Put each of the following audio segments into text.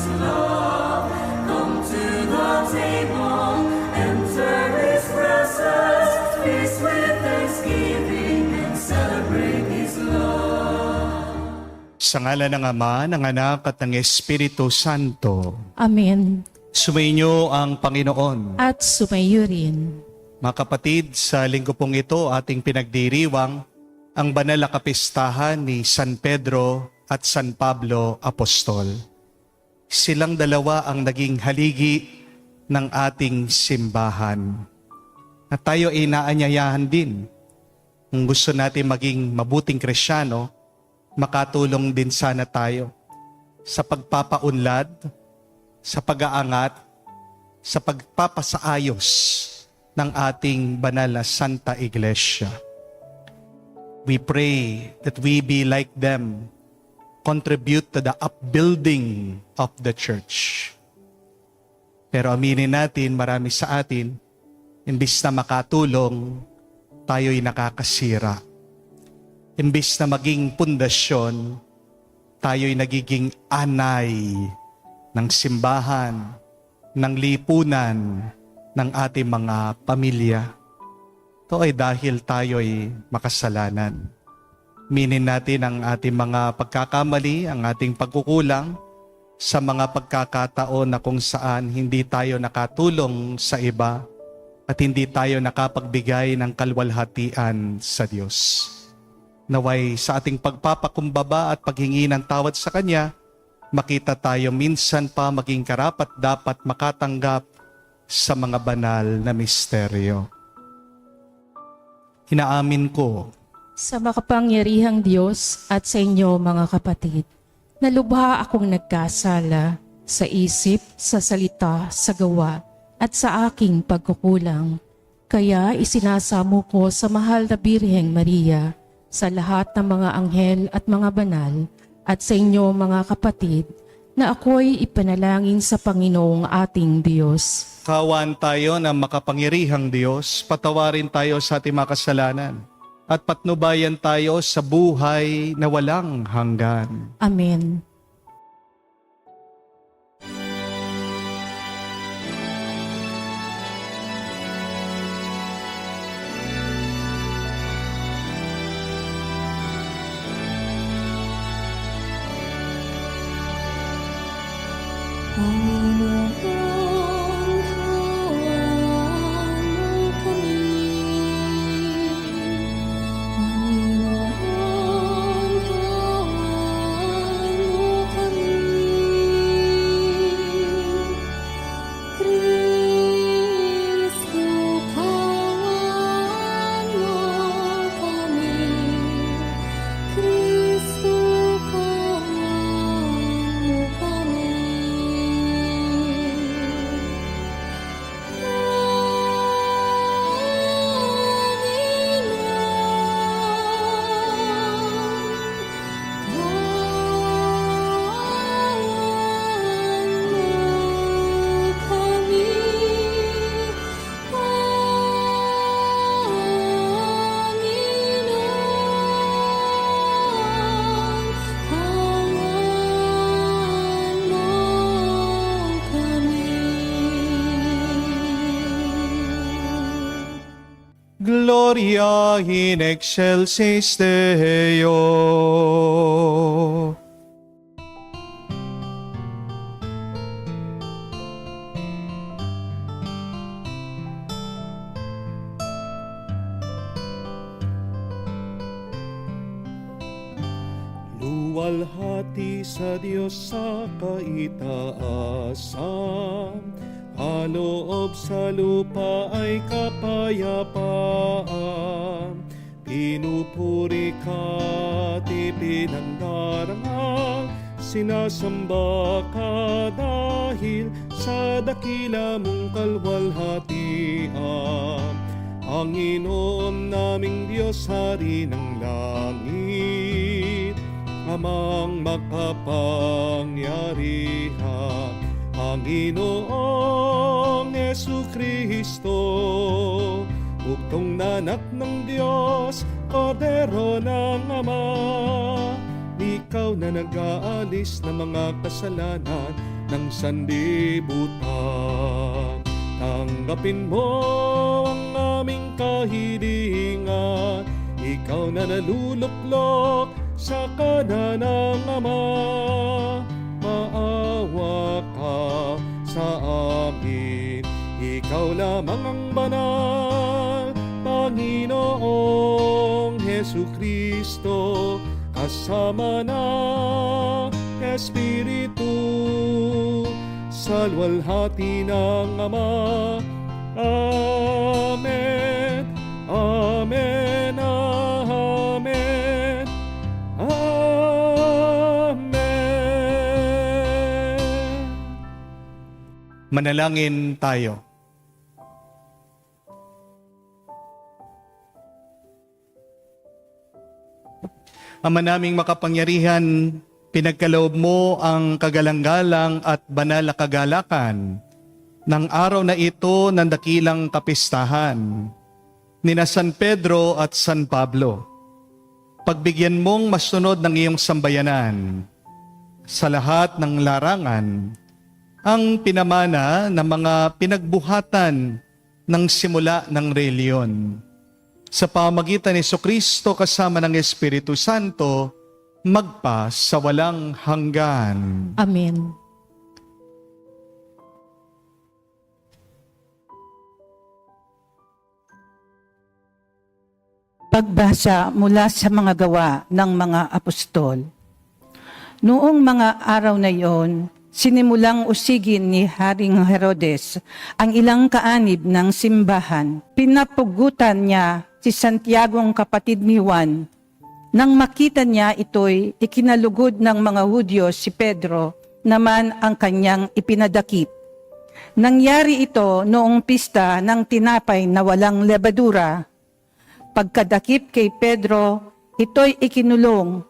His love. Come to the table, enter His presence, feast with thanksgiving and celebrate His love. Sa ngalan ng Ama, ng Anak at ng Espiritu Santo. Amen. Sumainyo ang Panginoon. At sumayo rin. Mga kapatid, sa linggo pong ito ating pinagdiriwang ang banal na kapistahan ni San Pedro at San Pablo Apostol. Silang dalawa ang naging haligi ng ating simbahan. At tayo ay naanyayahan din. Kung gusto natin maging mabuting Kristyano, makatulong din sana tayo sa pagpapaunlad, sa pag-aangat, sa pagpapasaayos ng ating banal na Santa Iglesia. We pray that we be like them, contribute to the upbuilding of the church. Pero aminin natin, marami sa atin, imbis na makatulong, tayo'y nakakasira. Imbis na maging pundasyon, tayo'y nagiging anay ng simbahan, ng lipunan, ng ating mga pamilya. Ito ay dahil tayo'y makasalanan. Minin natin ang ating mga pagkakamali, ang ating pagkukulang sa mga pagkakataon na kung saan hindi tayo nakatulong sa iba at hindi tayo nakapagbigay ng kalwalhatian sa Diyos. Naway sa ating pagpapakumbaba at paghingi ng tawad sa Kanya, makita tayo minsan pa maging karapat-dapat makatanggap sa mga banal na misteryo. Inaamin ko Sa makapangyarihang Diyos at sa inyo mga kapatid, na lubha akong nagkasala sa isip, sa salita, sa gawa, at sa aking pagkukulang. Kaya isinasamo ko sa mahal na Birheng Maria, sa lahat ng mga anghel at mga banal, at sa inyo mga kapatid, na ako'y ipanalangin sa Panginoong ating Diyos. kawan tayo ng makapangyarihang Diyos, patawarin tayo sa ating mga kasalanan, at patnubayan tayo sa buhay na walang hanggan. Amen. Gloria in excelsis Deo. Luwalhati sa Diyos sa kaitaasan, kaloob sa lupa ay kapayapaan. Pinupuri ka at ipinangdarang, sinasamba ka dahil sa dakila mong kalwalhatian. Panginoon naming Diyos, Hari ng langit, Amang makapangyarihan, Panginoong Jesucristo, bugtong na anak ng Diyos, Kordero ng Ama. Ikaw na nag-aalis ng mga kasalanan, ng sanlibutan. Tanggapin mo ang aming kahilingan, ikaw na naluluklok sa kanan ng Ama. Maawa ka sa amin, ikaw lamang ang banal, Panginoong Hesukristo, kasama na Espiritu, sa luwalhati ng Ama. Amen, Amen, Amen, Amen. Manalangin tayo. Ama naming makapangyarihan, pinagkaloob mo ang kagalang-galang at banal na kagalakan ng araw na ito ng dakilang kapistahan nina San Pedro at San Pablo. Pagbigyan mong masunod ng iyong sambayanan sa lahat ng larangan ang pinamana ng mga pinagbuhatan ng simula ng reliyon. Sa pamagitan ni Jesucristo kasama ng Espiritu Santo, magpa sa walang hanggan. Amen. Pagbasa mula sa mga gawa ng mga apostol. Noong mga araw na iyon, sinimulang usigin ni Haring Herodes ang ilang kaanib ng simbahan. Pinapugutan niya si Santiago ang kapatid ni Juan. Nang makita niya ito'y ikinalugod ng mga Hudyo, si Pedro naman ang kanyang ipinadakip. Nangyari ito noong pista ng tinapay na walang lebadura. Pagkadakip kay Pedro, ito'y ikinulong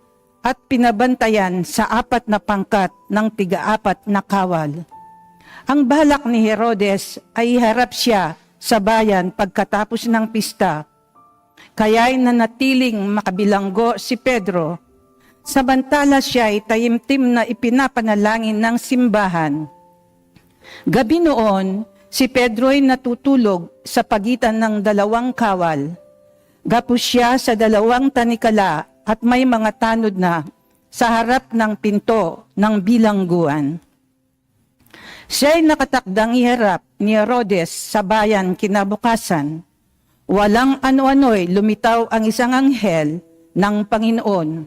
at pinabantayan sa 4 na pangkat ng 4 na kawal. Ang balak ni Herodes ay iharap siya sa bayan pagkatapos ng pista. Kaya'y nanatiling makabilanggo si Pedro, samantala siya ay tayimtim na ipinapanalangin ng simbahan. Gabi noon, si Pedro ay natutulog sa pagitan ng 2 kawal. Gapos siya sa 2 tanikala at may mga tanod na sa harap ng pinto ng bilangguan. Siya ay nakatakdang iharap ni Herodes sa bayan kinabukasan. Walang ano-ano'y lumitaw ang isang anghel ng Panginoon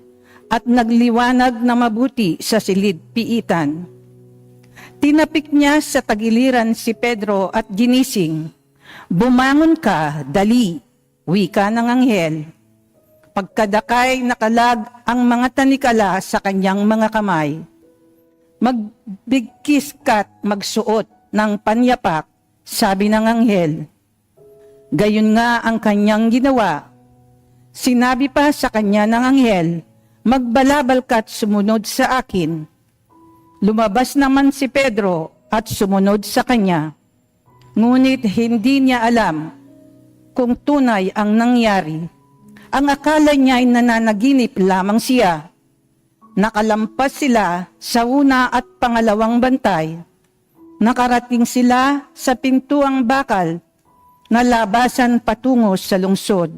at nagliwanag na mabuti sa silid piitan. Tinapik niya sa tagiliran si Pedro at ginising. "Bumangon ka, dali," wika ng anghel. Pagkadakay nakalag ang mga tanikala sa kanyang mga kamay. "Magbigkis ka't magsuot ng panyapak," sabi ng anghel. Gayon nga ang kanyang ginawa. Sinabi pa sa kanya ng anghel, "Magbalabal ka't sumunod sa akin." Lumabas naman si Pedro at sumunod sa kanya. Ngunit hindi niya alam kung tunay ang nangyari. Ang akala niya ay nananaginip lamang siya. Nakalampas sila sa una at pangalawang bantay. Nakarating sila sa pintuang bakal na labasan patungo sa lungsod.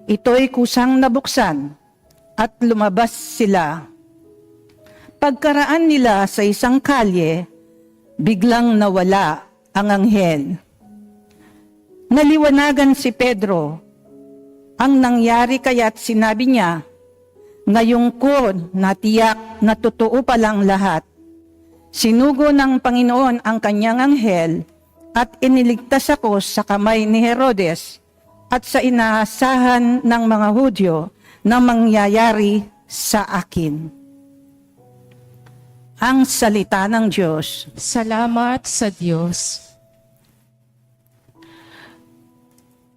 Ito'y kusang nabuksan at lumabas sila. Pagkaraan nila sa isang kalye, biglang nawala ang anghel. Naliwanagan si Pedro. Ang nangyari kaya't sinabi niya, "Ngayong ko natiyak na totoo palang lahat." Sinugo ng Panginoon ang kanyang anghel at iniligtas ako sa kamay ni Herodes at sa inaasahan ng mga Hudyo na mangyayari sa akin. Ang salita ng Diyos. Salamat sa Diyos.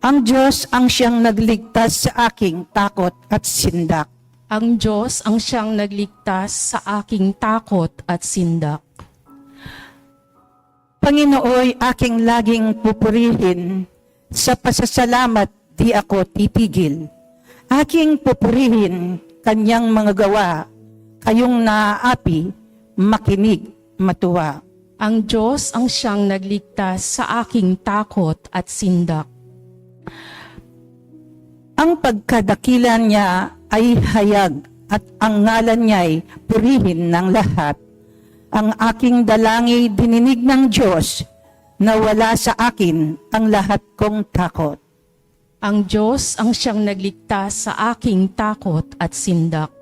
Ang Diyos ang siyang nagligtas sa aking takot at sindak. Ang Diyos ang siyang nagligtas sa aking takot at sindak. Panginooy aking laging pupurihin, sa pasasalamat di ako titigil. Aking pupurihin kanyang mga gawa, kayong naaapi, makinig. matuwa. Ang Diyos ang siyang nagligtas sa aking takot at sindak. Ang pagkadakila niya ay hayag at ang ngalan niya'y purihin ng lahat. Ang aking dalangin dininig ng Diyos na wala sa akin ang lahat kong takot. Ang Diyos ang siyang nagligtas sa aking takot at sindak.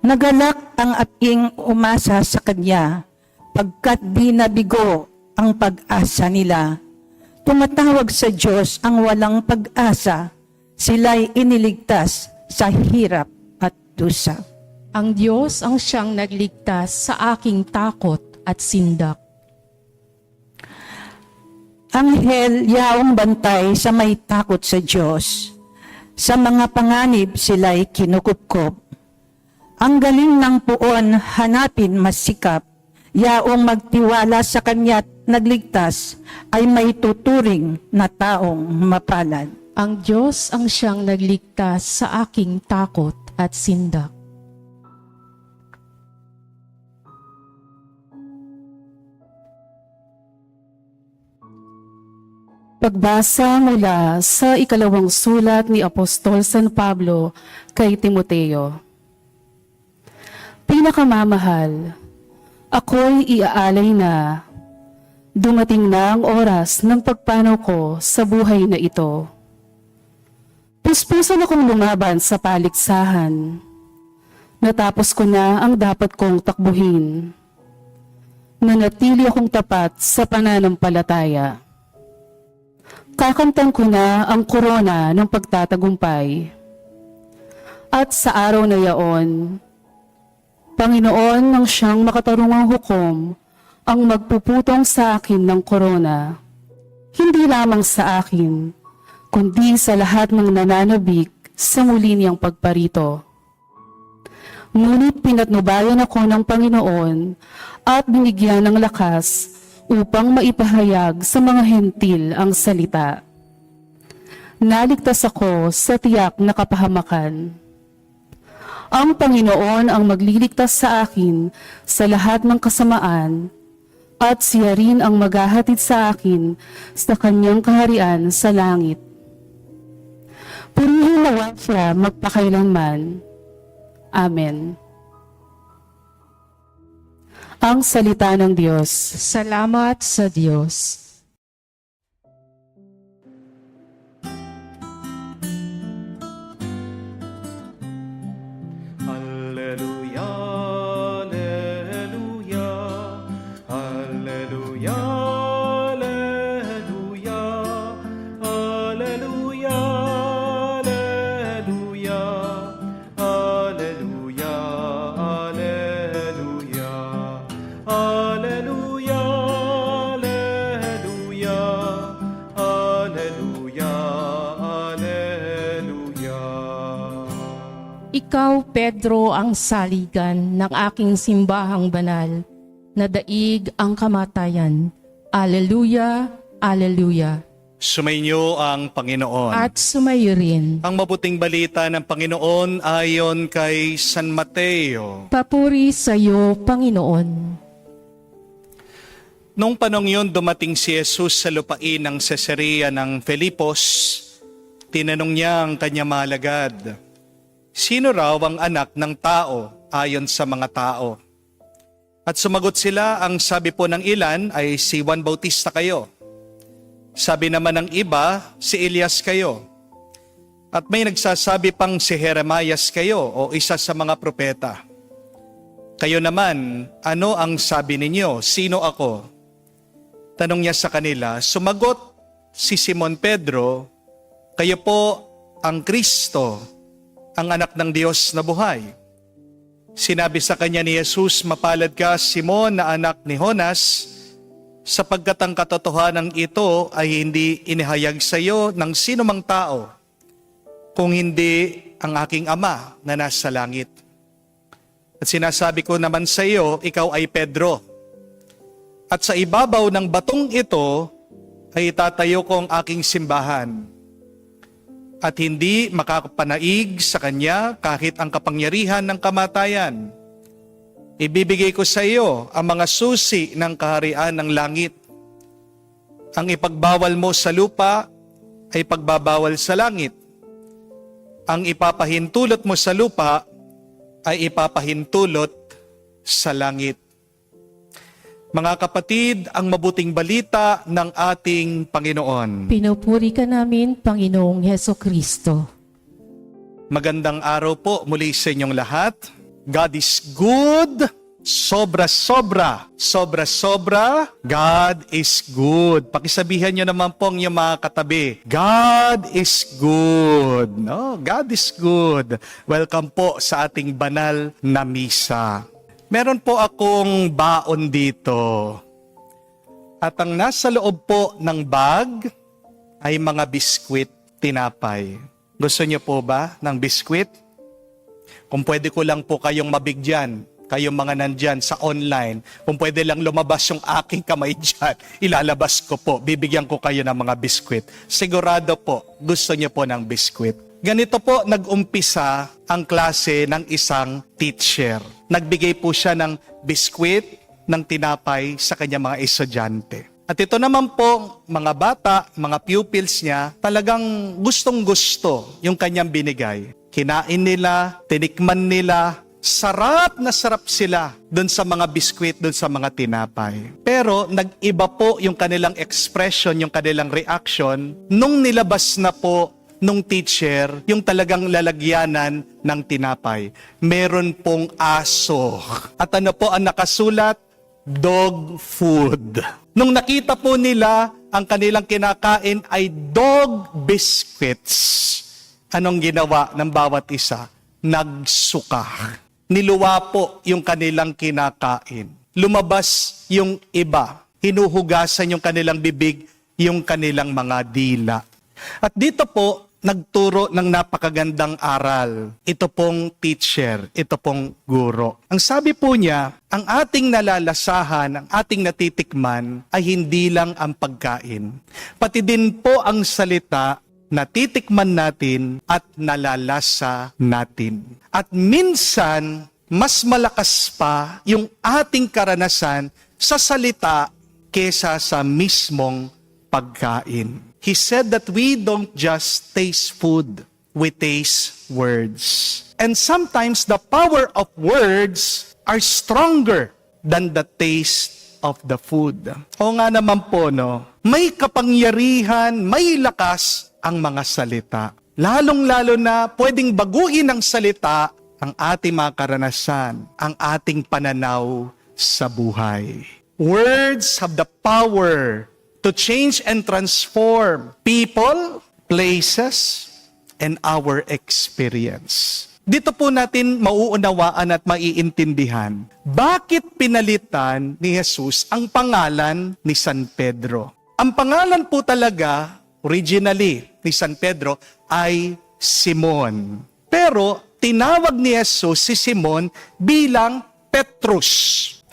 Nagalak ang aking umasa sa Kanya, pagkat di nabigo ang pag-asa nila. Tumatawag sa Diyos ang walang pag-asa, sila'y iniligtas sa hirap at dusa. Ang Diyos ang siyang nagligtas sa aking takot at sindak. Anghel yaong bantay sa may takot sa Diyos. Sa mga panganib sila'y kinukupkop. Ang galing ng puon hanapin masikap. Yaong magtiwala sa Kanya't nagligtas ay may tuturing na taong mapalad. Ang Diyos ang siyang nagligtas sa aking takot at sindak. Pagbasa mula sa ikalawang sulat ni Apostol San Pablo kay Timoteo. Pinakamamahal, ako'y iaalay na dumating na ang oras ng pagpanaw ko sa buhay na ito. Puspusan akong lumaban sa paligsahan. Natapos ko na ang dapat kong takbuhin. Nanatili akong tapat sa pananampalataya. Kakamtan ko na ang korona ng pagtatagumpay. At sa araw na yaon, Panginoon ng siyang makatarungang hukom ang magpuputong sa akin ng korona. Hindi lamang sa akin, kundi sa lahat ng nananabik sa muli niyang pagparito. Ngunit pinatnubayan ako ng Panginoon at binigyan ng lakas upang maipahayag sa mga hentil ang salita. Naligtas ako sa tiyak na kapahamakan. Ang Panginoon ang magliligtas sa akin sa lahat ng kasamaan at siya rin ang maghahatid sa akin sa kanyang kaharian sa langit. Purihin nawa siya magpakailanman. Amen. Ang salita ng Diyos. Salamat sa Diyos. Alleluia, alleluia, alleluia, alleluia, alleluia, alleluia, alleluia, alleluia, alleluia, alleluia, alleluia, alleluia. Ikaw, Pedro, ang saligan ng aking simbahang banal, na daig ang kamatayan. Alleluia, alleluia. Sumainyo ang Panginoon. At sumayo rin. Ang mabuting balita ng Panginoon ayon kay San Mateo. Papuri sa iyo, Panginoon. Noong panong yun, dumating si Jesus sa lupain ng Cesarea ng Filipos. Tinanong niya ang kanyang mga alagad, sino raw ang anak ng tao ayon sa mga tao? At sumagot sila, ang sabi po ng ilan ay si Juan Bautista kayo. Sabi naman ng iba, si Elias kayo. At may nagsasabi pang si Jeremias kayo o isa sa mga propeta. Kayo naman, ano ang sabi ninyo? Sino ako? Tanong niya sa kanila, sumagot si Simon Pedro, kayo po ang Kristo, ang anak ng Diyos na buhay. Sinabi sa kanya ni Jesus, mapalad ka Simon na anak ni Jonas, sapagkat ang katotohanan ito ay hindi inihayag sa iyo ng sinumang tao, kung hindi ang aking Ama na nasa langit. At sinasabi ko naman sa iyo, ikaw ay Pedro. At sa ibabaw ng batong ito ay itatayo ko ang aking simbahan. At hindi makakapanaig sa kanya kahit ang kapangyarihan ng kamatayan. Ibibigay ko sa iyo ang mga susi ng kaharian ng langit. Ang ipagbawal mo sa lupa ay pagbabawal sa langit. Ang ipapahintulot mo sa lupa ay ipapahintulot sa langit. Mga kapatid, ang mabuting balita ng ating Panginoon. Pinupuri ka namin, Panginoong Heso Kristo. Magandang araw po muli sa inyong lahat. God is good. Sobra-sobra. Sobra-sobra. God is good. Pakisabihan nyo naman pong yung mga katabi. God is good. No, God is good. Welcome po sa ating banal na misa. Meron po akong baon dito. At ang nasa loob po ng bag ay mga biskwit, tinapay. Gusto niyo po ba ng biskwit? Kung pwede ko lang po kayong mabigyan, kayong mga nandyan sa online, kung pwede lang lumabas yung aking kamay dyan, ilalabas ko po, bibigyan ko kayo ng mga biskwit. Sigurado po, gusto niyo po ng biskwit. Ganito po nag-umpisa ang klase ng isang teacher. Nagbigay po siya ng biskwit, ng tinapay sa kanyang mga estudyante. At ito naman po, mga bata, mga pupils niya, talagang gustong-gusto yung kanyang binigay. Kinain nila, tinikman nila, sarap na sarap sila doon sa mga biskwit, doon sa mga tinapay. Pero nag-iba po yung kanilang expression, yung kanilang reaction, nung nilabas na po nung teacher, yung talagang lalagyanan ng tinapay. Meron pong aso. At ano po ang nakasulat? Dog food. Nung nakita po nila, ang kanilang kinakain ay dog biscuits. Anong ginawa ng bawat isa? Nagsuka. Niluwa po yung kanilang kinakain. Lumabas yung iba. Hinuhugasan yung kanilang bibig, yung kanilang mga dila. At dito po, nagturo ng napakagandang aral. Ito pong teacher, ito pong guro. Ang sabi po niya, ang ating nalalasahan, ang ating natitikman ay hindi lang ang pagkain. Pati din po ang salita na titikman natin at nalalasa natin. At minsan, mas malakas pa yung ating karanasan sa salita kesa sa mismong pagkain. He said that we don't just taste food, we taste words. And sometimes the power of words are stronger than the taste of the food. O nga naman po, no? May kapangyarihan, may lakas ang mga salita. Lalong-lalo na pwedeng baguhin ng salita ang ating mga karanasan, ang ating pananaw sa buhay. Words have the power to change and transform people, places, and our experience. Dito po natin mauunawaan at maiintindihan bakit pinalitan ni Jesus ang pangalan ni San Pedro. Ang pangalan po talaga, originally, ni San Pedro ay Simon. Pero tinawag ni Jesus si Simon bilang Petrus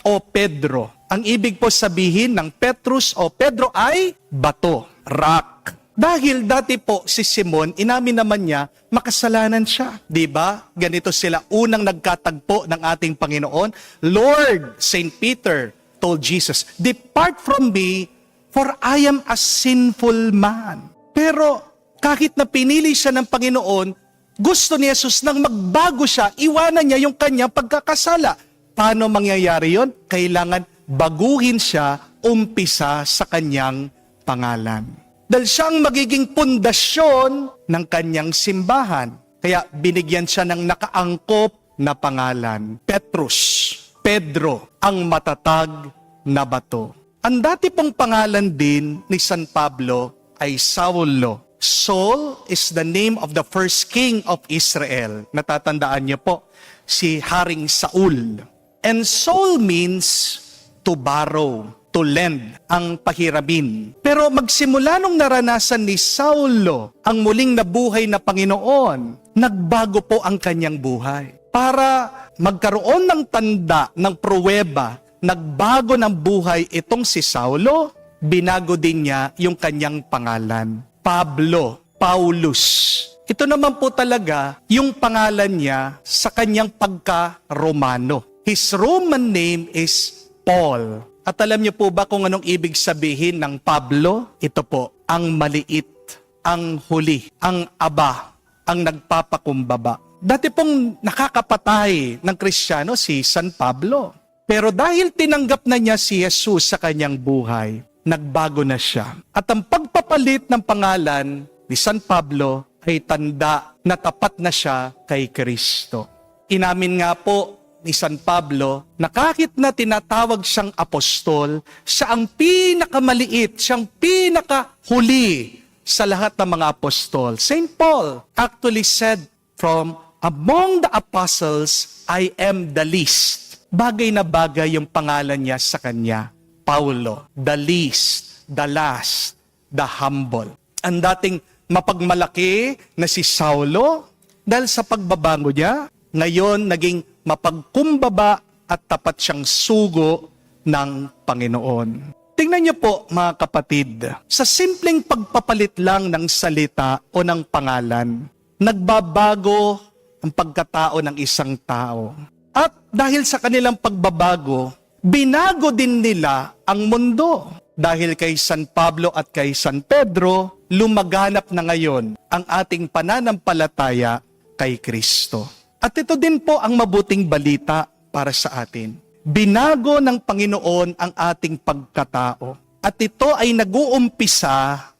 o Pedro. Ang ibig po sabihin ng Petrus o Pedro ay bato, rock. Dahil dati po si Simon, inamin naman niya, makasalanan siya. Diba? Ganito sila unang nagkatagpo ng ating Panginoon. Lord, Saint Peter told Jesus, "Depart from me, for I am a sinful man." Pero kahit na pinili siya ng Panginoon, gusto ni Jesus nang magbago siya, iwanan niya yung kanyang pagkakasala. Paano mangyayari yon? Kailangan baguhin siya umpisa sa kanyang pangalan. Dahil siya ang magiging pundasyon ng kanyang simbahan. Kaya binigyan siya ng nakaangkop na pangalan. Petrus, Pedro, ang matatag na bato. Ang dati pong pangalan din ni San Pablo ay Saulo. Saul is the name of the first king of Israel. Natatandaan niyo po, si Haring Saul. And Saul means to borrow, to lend, ang pahiramin. Pero magsimula nung naranasan ni Saulo ang muling nabuhay na Panginoon, nagbago po ang kanyang buhay. Para magkaroon ng tanda, ng pruweba, nagbago ng buhay itong si Saulo, binago din niya yung kanyang pangalan. Pablo, Paulus. Ito naman po talaga yung pangalan niya sa kanyang pagka-Romano. His Roman name is Paul. At alam niyo po ba kung anong ibig sabihin ng Pablo? Ito po, ang maliit, ang huli, ang aba, ang nagpapakumbaba. Dati pong nakakapatay ng Kristiyano si San Pablo. Pero dahil tinanggap na niya si Jesus sa kanyang buhay, nagbago na siya. At ang pagpapalit ng pangalan ni San Pablo ay tanda na tapat na siya kay Kristo. Inamin nga po ni San Pablo na kahit na tinatawag siyang apostol, siya ang pinakamaliit, siyang pinakahuli sa lahat ng mga apostol. Saint Paul actually said, "From among the apostles, I am the least." Bagay na bagay yung pangalan niya sa kanya. Paulo, the least, the last, the humble. Ang dating mapagmalaki na si Saulo, dahil sa pagbabago niya, ngayon naging mapagkumbaba at tapat siyang sugo ng Panginoon. Tingnan niyo po mga kapatid, sa simpleng pagpapalit lang ng salita o ng pangalan, nagbabago ang pagkatao ng isang tao. At dahil sa kanilang pagbabago, binago din nila ang mundo. Dahil kay San Pablo at kay San Pedro, lumaganap na ngayon ang ating pananampalataya kay Kristo. At ito din po ang mabuting balita para sa atin. Binago ng Panginoon ang ating pagkatao. At ito ay nag-uumpisa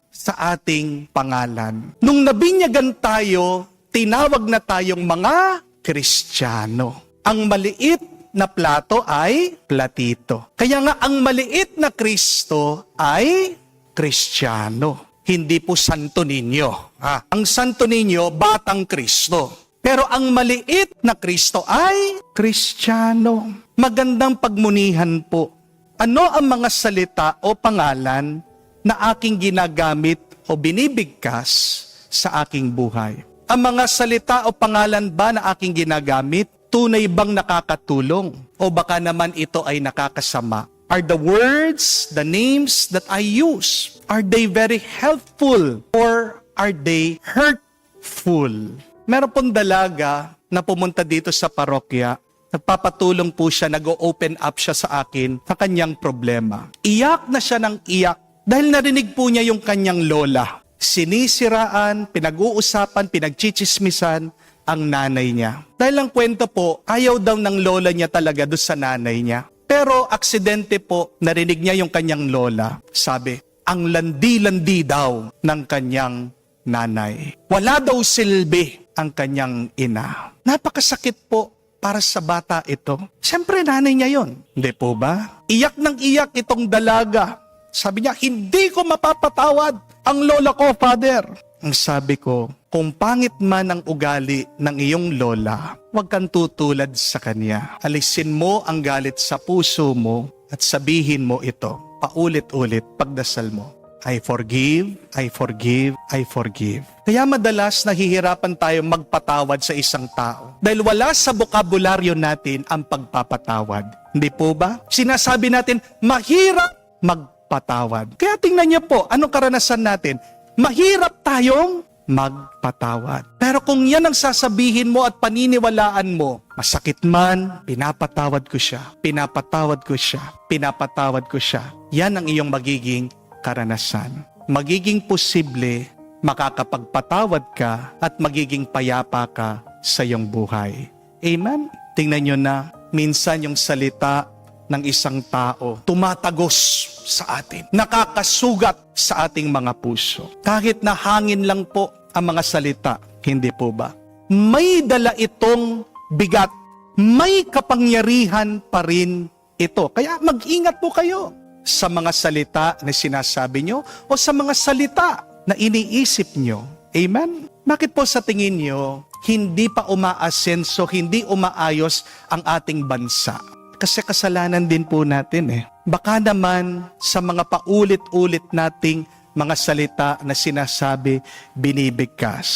sa ating pangalan. Nung nabinyagan tayo, tinawag na tayong mga Kristiyano. Ang maliit na plato ay platito. Kaya nga ang maliit na Kristo ay Kristiyano. Hindi po Santo Niño. Ang Santo Niño, batang Kristo. Pero ang maliit na Kristo ay Kristiyano. Magandang pagmunihan po. Ano ang mga salita o pangalan na aking ginagamit o binibigkas sa aking buhay? Ang mga salita o pangalan ba na aking ginagamit, tunay bang nakakatulong? O baka naman ito ay nakakasama? Are the words, the names that I use, are they very helpful or are they hurtful? Meron pong dalaga na pumunta dito sa parokya. Nagpapatulong po siya, nag-open up siya sa akin sa kanyang problema. Iyak na siya ng iyak dahil narinig po niya yung kanyang lola. Sinisiraan, pinag-uusapan, pinagchichismisan ang nanay niya. Dahil ang kwento po, ayaw daw ng lola niya talaga doon sa nanay niya. Pero aksidente po, narinig niya yung kanyang lola. Sabi, ang landi-landi daw ng kanyang nanay. Wala daw silbi ang kanyang ina. Napakasakit po para sa bata ito. Siyempre nanay niya yon, hindi po ba? Iyak ng iyak itong dalaga. Sabi niya, hindi ko mapapatawad ang lola ko, Father. Ang sabi ko, kung pangit man ang ugali ng iyong lola, huwag kang tutulad sa kanya. Alisin mo ang galit sa puso mo at sabihin mo ito, paulit-ulit, pagdasal mo. I forgive, I forgive, I forgive. Kaya madalas nahihirapan tayo magpatawad sa isang tao. Dahil wala sa bokabularyo natin ang pagpapatawad. Hindi po ba? Sinasabi natin, mahirap magpatawad. Kaya tingnan niyo po, anong karanasan natin? Mahirap tayong magpatawad. Pero kung yan ang sasabihin mo at paniniwalaan mo, masakit man, pinapatawad ko siya, pinapatawad ko siya, pinapatawad ko siya. Yan ang iyong magiging karanasan. Magiging posible, makakapagpatawad ka at magiging payapa ka sa iyong buhay. Amen? Tingnan nyo na, minsan yung salita ng isang tao tumatagos sa atin, nakakasugat sa ating mga puso. Kahit na hangin lang po ang mga salita, hindi po ba? May dala itong bigat, may kapangyarihan pa rin ito. Kaya mag-ingat po kayo sa mga salita na sinasabi nyo o sa mga salita na iniisip nyo. Amen? Bakit po sa tingin nyo, hindi pa umaasenso, hindi umaayos ang ating bansa? Kasi kasalanan din po natin . Baka naman sa mga paulit-ulit nating mga salita na sinasabi, binibigkas.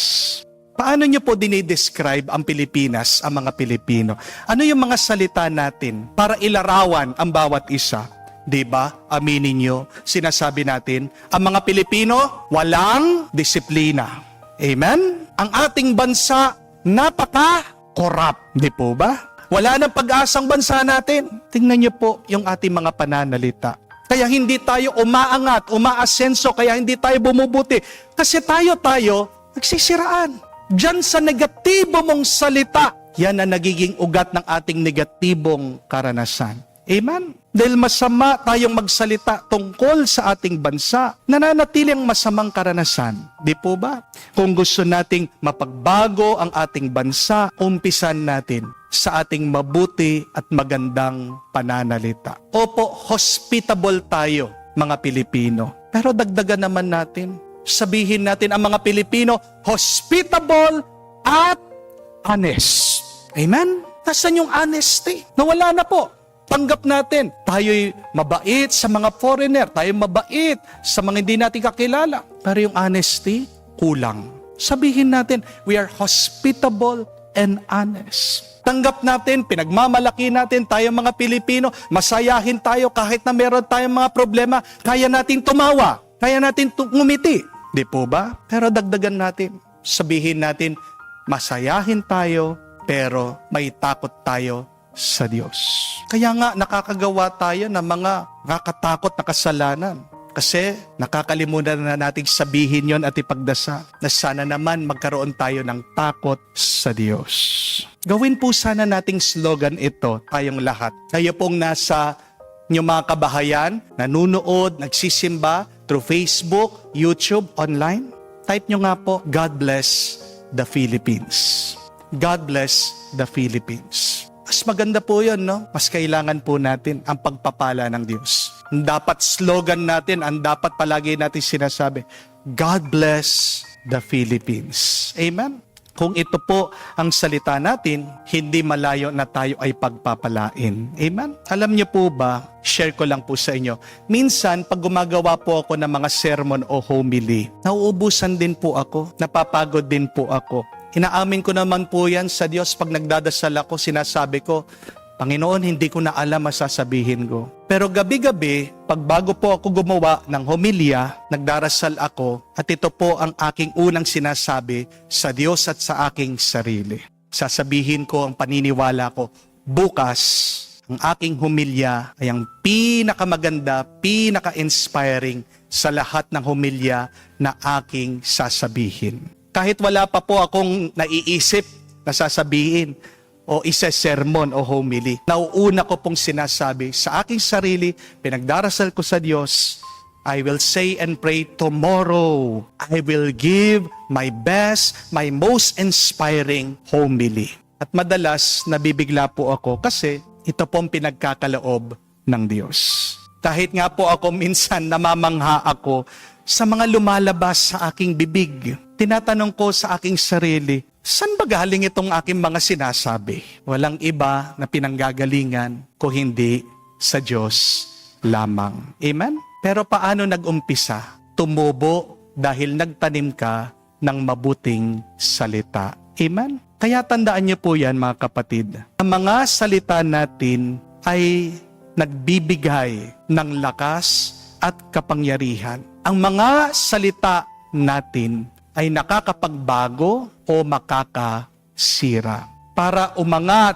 Paano nyo po dinidescribe ang Pilipinas, ang mga Pilipino? Ano yung mga salita natin para ilarawan ang bawat isa? Diba? Aminin nyo, sinasabi natin, ang mga Pilipino, walang disiplina. Amen? Ang ating bansa, napaka-corrupt. Di po ba? Wala nang pag-asang bansa natin. Tingnan niyo po yung ating mga pananalita. Kaya hindi tayo umaangat, umaasenso, kaya hindi tayo bumubuti. Kasi tayo nagsisiraan. Diyan sa negatibo mong salita, yan ang nagiging ugat ng ating negatibong karanasan. Amen? Dahil masama tayong magsalita tungkol sa ating bansa, nananatili ang masamang karanasan. Di po ba? Kung gusto nating mapagbago ang ating bansa, umpisan natin sa ating mabuti at magandang pananalita. Opo, hospitable tayo, mga Pilipino. Pero dagdagan naman natin, sabihin natin ang mga Pilipino, hospitable at honest. Amen? Nasaan yung honesty? Nawala na po. Tanggap natin, tayo'y mabait sa mga foreigner, tayo'y mabait sa mga hindi natin kakilala. Pero yung honesty, kulang. Sabihin natin, we are hospitable and honest. Tanggap natin, pinagmamalaki natin tayo mga Pilipino, masayahin tayo kahit na meron tayong mga problema, kaya natin tumawa, kaya natin ngumiti. Di po ba? Pero dagdagan natin, sabihin natin, masayahin tayo, pero may takot tayo sa Diyos. Kaya nga nakakagawa tayo ng mga nakakatakot na kasalanan. Kasi nakakalimutan na nating sabihin yon at ipagdasal na sana naman magkaroon tayo ng takot sa Diyos. Gawin po sana nating slogan ito, tayong lahat. Kayo pong nasa inyong mga kabahayan, nanunood, nagsisimba through Facebook, YouTube, online. Type nyo nga po, God bless the Philippines. God bless the Philippines. Mas maganda po yun, no? Mas kailangan po natin ang pagpapala ng Diyos. Ang dapat slogan natin, ang dapat palagi natin sinasabi, God bless the Philippines. Amen? Kung ito po ang salita natin, hindi malayo na tayo ay pagpapalain. Amen? Alam niyo po ba, share ko lang po sa inyo, minsan pag gumagawa po ako ng mga sermon o homily, nauubusan din po ako, napapagod din po ako. Inaamin ko naman po yan sa Diyos pag nagdadasal ako, sinasabi ko, Panginoon, hindi ko na alam masasabihin ko. Pero gabi-gabi, pag bago po ako gumawa ng homilya, nagdarasal ako at ito po ang aking unang sinasabi sa Diyos at sa aking sarili. Sasabihin ko ang paniniwala ko, bukas, ang aking homilya ay ang pinakamaganda, pinaka-inspiring sa lahat ng homilya na aking sasabihin. Kahit wala pa po akong naiisip na sasabihin o isa-sermon o homily, nauuna ko pong sinasabi sa aking sarili, pinagdarasal ko sa Diyos, I will say and pray tomorrow, I will give my best, my most inspiring homily. At madalas, nabibigla po ako kasi ito pong pinagkakaloob ng Diyos. Kahit nga po ako minsan namamangha ako sa mga lumalabas sa aking bibig. Tinatanong ko sa aking sarili, saan ba galing itong aking mga sinasabi? Walang iba na pinanggagalingan kung hindi sa Diyos lamang. Amen? Pero paano nag-umpisa? Tumubo dahil nagtanim ka ng mabuting salita. Amen? Kaya tandaan niyo po yan mga kapatid. Ang mga salita natin ay nagbibigay ng lakas at kapangyarihan. Ang mga salita natin ay nakakapagbago o makakasira. Para umangat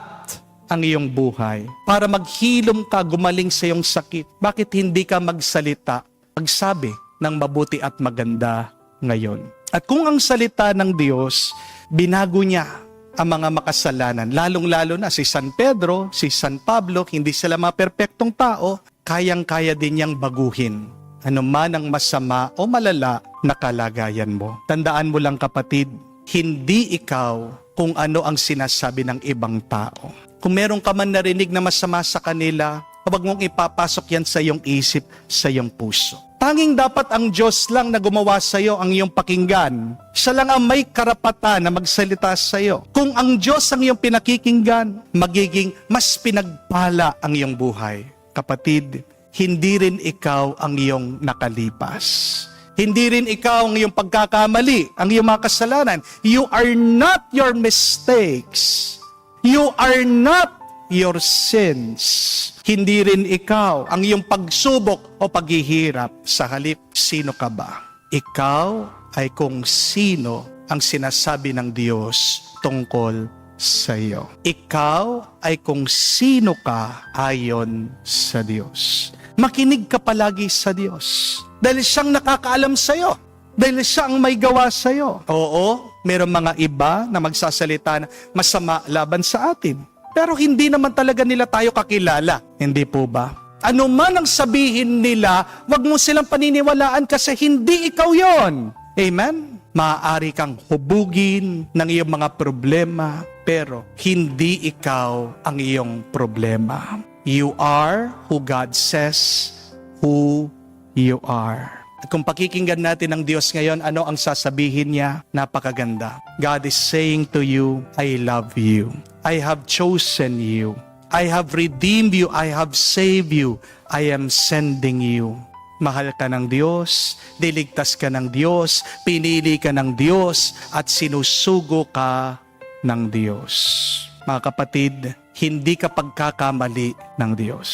ang iyong buhay, para maghilom ka, gumaling sa iyong sakit. Bakit hindi ka magsalita, magsabi ng mabuti at maganda ngayon? At kung ang salita ng Diyos, binago niya ang mga makasalanan, lalong-lalo na si San Pedro, si San Pablo, hindi sila mga perpektong tao, kayang-kaya din niyang baguhin ano man ang masama o malala na kalagayan mo. Tandaan mo lang kapatid, hindi ikaw kung ano ang sinasabi ng ibang tao. Kung meron ka man narinig na masama sa kanila, huwag mong ipapasok yan sa iyong isip, sa iyong puso. Tanging dapat ang Diyos lang na gumawa sa iyo ang iyong pakinggan. Siya lang ang may karapatan na magsalita sa iyo. Kung ang Diyos ang iyong pinakikinggan, magiging mas pinagpala ang iyong buhay. Kapatid, hindi rin ikaw ang iyong nakalipas. Hindi rin ikaw ang iyong pagkakamali, ang iyong mga kasalanan. You are not your mistakes. You are not your sins. Hindi rin ikaw ang iyong pagsubok o paghihirap. Sa halip, sino ka ba? Ikaw ay kung sino ang sinasabi ng Diyos tungkol sa iyo. Ikaw ay kung sino ka ayon sa Diyos. Makinig ka palagi sa Diyos. Dahil siyang nakakaalam sa iyo. Dahil siya ang may gawa sa iyo. Oo, mayroong mga iba na magsasalita na masama laban sa atin. Pero hindi naman talaga nila tayo kakilala. Hindi po ba? Ano man ang sabihin nila, wag mo silang paniniwalaan kasi hindi ikaw yon. Amen? Maaari kang hubugin ng iyong mga problema, pero hindi ikaw ang iyong problema. You are who God says who you are. At kung pakikinggan natin ang Diyos ngayon, ano ang sasabihin niya? Napakaganda. God is saying to you, I love you. I have chosen you. I have redeemed you. I have saved you. I am sending you. Mahal ka ng Diyos, diligtas ka ng Diyos, pinili ka ng Diyos, at sinusugo ka ng Diyos. Mga kapatid, hindi ka pagkakamali ng Diyos.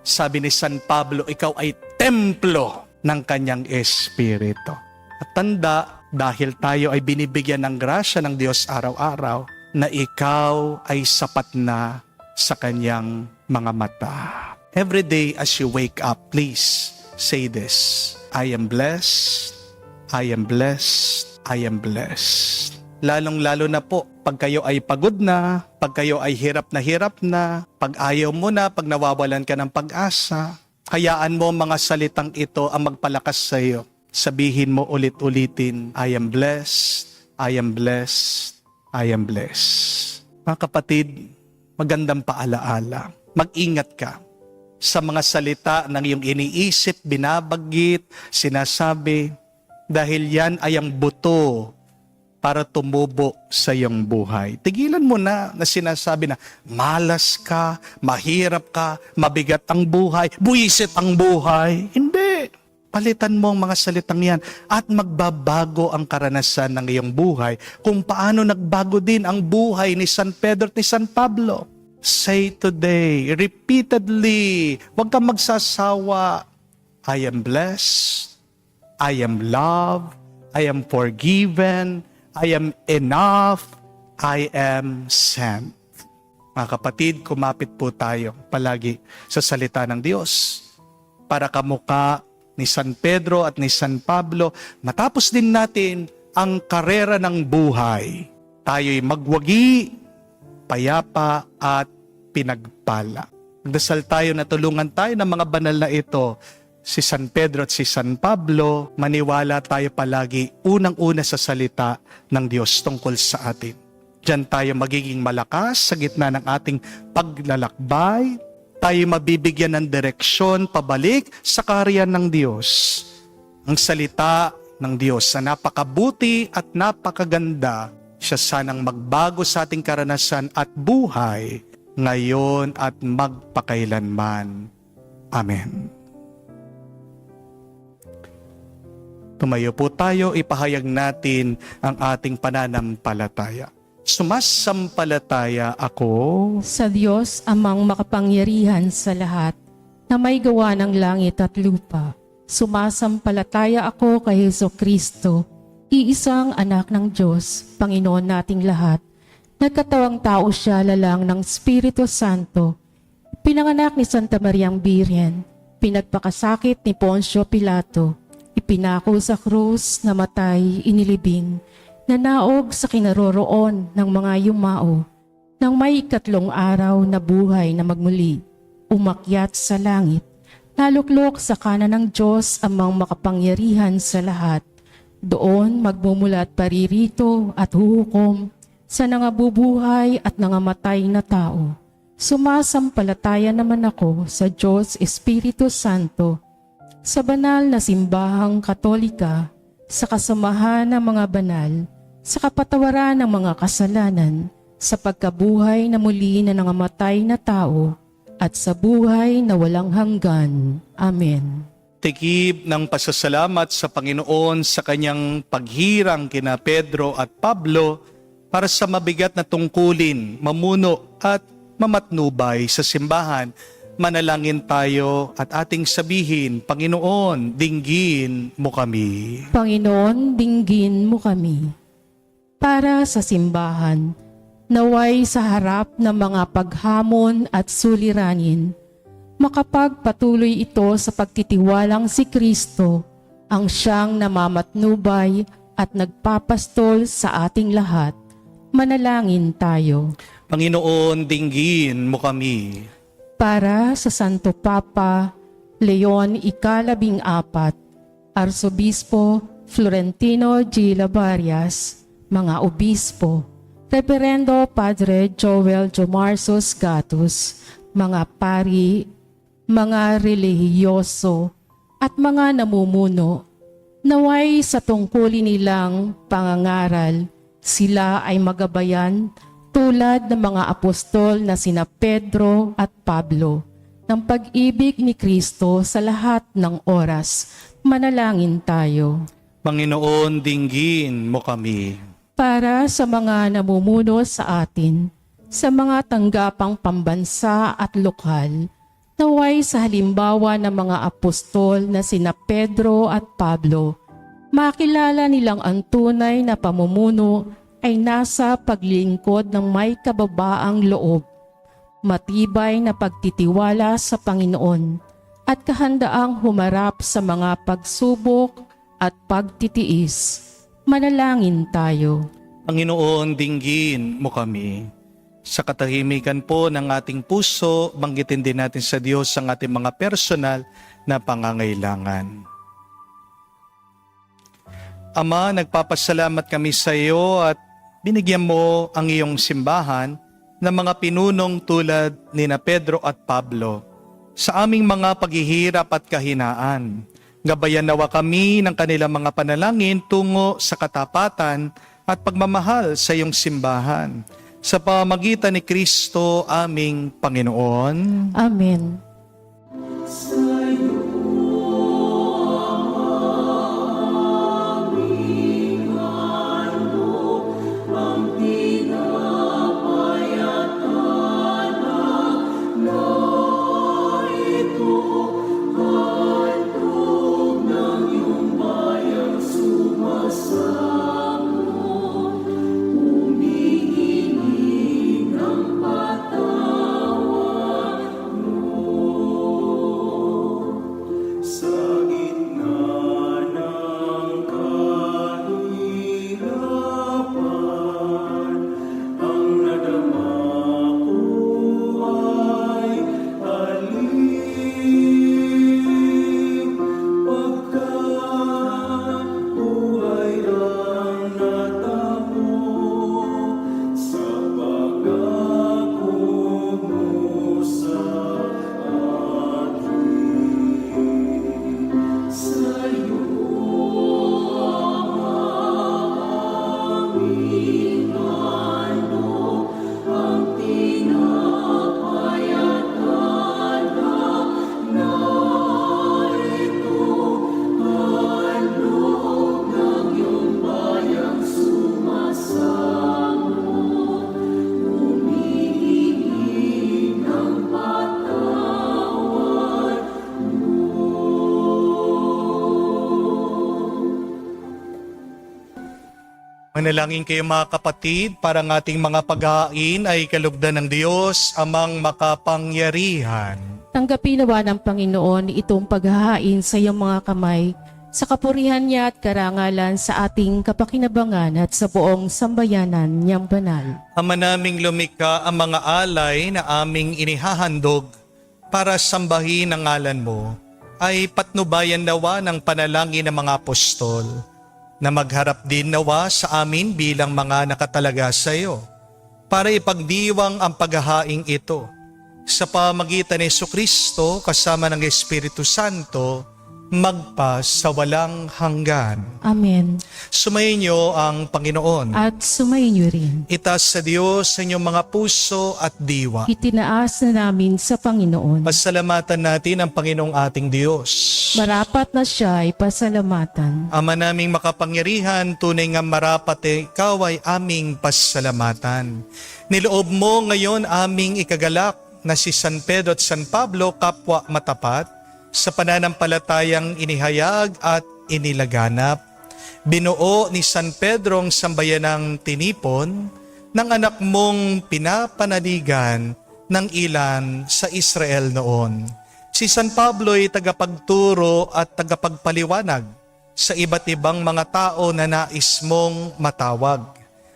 Sabi ni San Pablo, ikaw ay templo ng kanyang Espiritu. At tanda, dahil tayo ay binibigyan ng grasya ng Diyos araw-araw, na ikaw ay sapat na sa kanyang mga mata. Every day as you wake up, please say this, I am blessed, I am blessed, I am blessed. Lalong-lalo na po, pag kayo ay pagod na, pag kayo ay hirap na, pag ayaw mo na, pag nawawalan ka ng pag-asa, hayaan mo mga salitang ito ang magpalakas sa iyo. Sabihin mo ulit-ulitin, I am blessed, I am blessed, I am blessed. Mga kapatid, magandang paalaala. Mag-ingat ka sa mga salita ng iyong iniisip, binabanggit, sinasabi, dahil yan ay ang buto para tumubo sa iyong buhay. Tigilan mo na sinasabi na malas ka, mahirap ka, mabigat ang buhay, buwisit ang buhay. Hindi. Palitan mo ang mga salitang yan at magbabago ang karanasan ng iyong buhay kung paano nagbago din ang buhay ni San Pedro at ni San Pablo. Say today, repeatedly, huwag kang magsasawa, I am blessed, I am loved, I am forgiven, I am enough, I am sent. Mga kapatid, kumapit po tayo palagi sa salita ng Diyos para kamukha ni San Pedro at ni San Pablo, matapos din natin ang karera ng buhay. Tayo'y magwagi, payapa at pinagpala. Magdasal tayo na tulungan tayo ng mga banal na ito. Si San Pedro at si San Pablo, maniwala tayo palagi unang-una sa salita ng Diyos tungkol sa atin. Diyan tayo magiging malakas sa gitna ng ating paglalakbay. Tayo mabibigyan ng direksyon pabalik sa kaharian ng Diyos. Ang salita ng Diyos na napakabuti at napakaganda, siya sanang magbago sa ating karanasan at buhay ngayon at magpakailanman. Amen. Tumayo po tayo, ipahayag natin ang ating pananampalataya. Sumasampalataya ako Sa Diyos amang makapangyarihan sa lahat, na may gawa ng langit at lupa. Sumasampalataya ako kay Jesucristo, iisang anak ng Diyos, Panginoon nating lahat. Nagkatawang tao siya lalang ng Espiritu Santo. Pinanganak ni Santa Mariang Birhen, pinagpakasakit ni Poncio Pilato, ipinako sa krus, namatay, inilibing, nanaog sa kinaroroon ng mga yumao, nang may 3 araw na buhay na magmuli, umakyat sa langit, naluklok sa kanan ng Diyos amang makapangyarihan sa lahat. Doon magmumulat paririto at huhukom sa nangabubuhay at nangamatay na tao. Sumasampalataya naman ako sa Diyos Espiritu Santo, sa banal na simbahang Katolika, sa kasamahan ng mga banal, sa kapatawaran ng mga kasalanan, sa pagkabuhay na muli na nangamatay na tao, at sa buhay na walang hanggan. Amen. tikib ng pasasalamat sa Panginoon sa kanyang paghirang kina Pedro at Pablo para sa mabigat na tungkulin, mamuno at mamatnubay sa simbahan. Manalangin tayo at ating sabihin, Panginoon, dinggin mo kami. Panginoon, dinggin mo kami. Para sa simbahan, naway sa harap ng mga paghamon at suliranin, makapagpatuloy ito sa pagtitiwalang si Kristo, ang siyang namamatnubay at nagpapastol sa ating lahat. Manalangin tayo. Panginoon, dinggin mo kami. Para sa Santo Papa Leon Ika-14, Arsobispo Florentino G. Labarias, mga obispo, Reverendo Padre Joel Jomarsos Gatus, mga pari, mga relihiyoso, at mga namumuno, naway sa tungkulin nilang pangangaral, sila ay magabayan tulad ng mga apostol na sina Pedro at Pablo, ng pag-ibig ni Kristo sa lahat ng oras. Manalangin tayo. Panginoon, dinggin mo kami. Para sa mga namumuno sa atin, sa mga tanggapang pambansa at lokal, naway sa halimbawa ng mga apostol na sina Pedro at Pablo, makilala nilang ang tunay na pamumuno ay nasa paglingkod ng may kababaang loob, matibay na pagtitiwala sa Panginoon, at kahandaang humarap sa mga pagsubok at pagtitiis. Manalangin tayo. Panginoon, dinggin mo kami. Sa katahimikan po ng ating puso, banggitin din natin sa Diyos ang ating mga personal na pangangailangan. Ama, nagpapasalamat kami sa iyo at binigyan mo ang iyong simbahan ng mga pinunong tulad ni na Pedro at Pablo sa aming mga paghihirap at kahinaan. Gabayan nawa kami ng kanilang mga panalangin tungo sa katapatan at pagmamahal sa iyong simbahan. Sa pamamagitan ni Kristo aming Panginoon. Amen. Manalangin kayo mga kapatid para ng ating mga paghahain ay kalugdan ng Diyos amang makapangyarihan. Tanggapin nawa ng Panginoon itong paghahain sa iyong mga kamay, sa kapurihan niya at karangalan sa ating kapakinabangan at sa buong sambayanan niyang banal. Ama naming lumikha ang mga alay na aming inihahandog para sambahin ang ngalan mo, ay patnubayan nawa ng panalangin ng mga apostol, na magharap din nawa sa amin bilang mga nakatalaga sa iyo, para ipagdiwang ang paghahaing ito sa pamagitan ni Jesucristo kasama ng Espiritu Santo, magpa sa walang hanggan. Amen. Sumayin niyo ang Panginoon. At sumayin niyo rin. Itaas sa Diyos sa inyong mga puso at diwa. Itinaas na namin sa Panginoon. Pasalamatan natin ang Panginoong ating Diyos. Marapat na siya ay pasalamatan. Ama naming makapangyarihan, tunay nga marapat ikaw ay aming pasalamatan. Niloob mo ngayon aming ikagalak na si San Pedro at San Pablo, kapwa matapat, sa pananampalatayang inihayag at inilaganap. Binuo ni San Pedro ang sambayanang tinipon ng anak mong pinapanaligan ng ilan sa Israel noon. Si San Pablo ay tagapagturo at tagapagpaliwanag sa iba't ibang mga tao na nais mong matawag.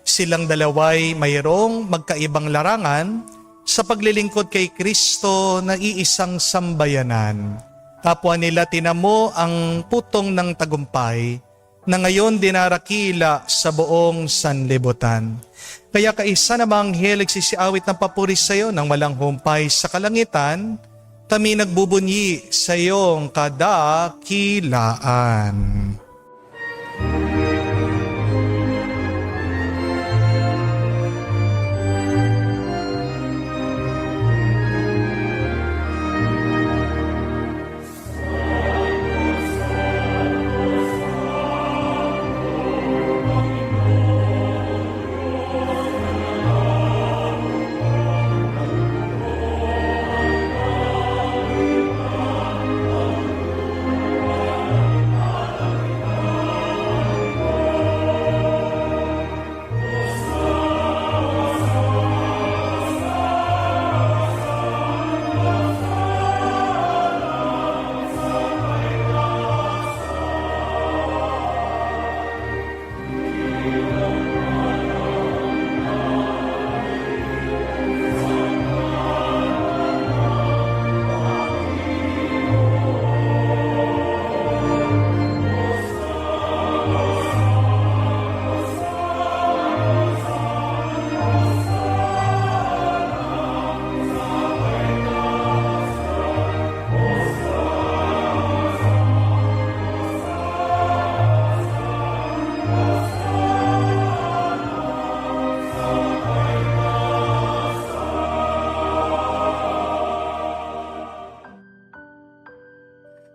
Silang dalaway mayroong magkaibang larangan sa paglilingkod kay Kristo na iisang sambayanan. Kapwa nila tinamo ang putong ng tagumpay na ngayon dinarakila sa buong sanlibutan. Kaya kaisa namang anghel nagsisiawit ng papuri sa iyo ng walang humpay sa kalangitan, kami nagbubunyi sa iyong kadakilaan.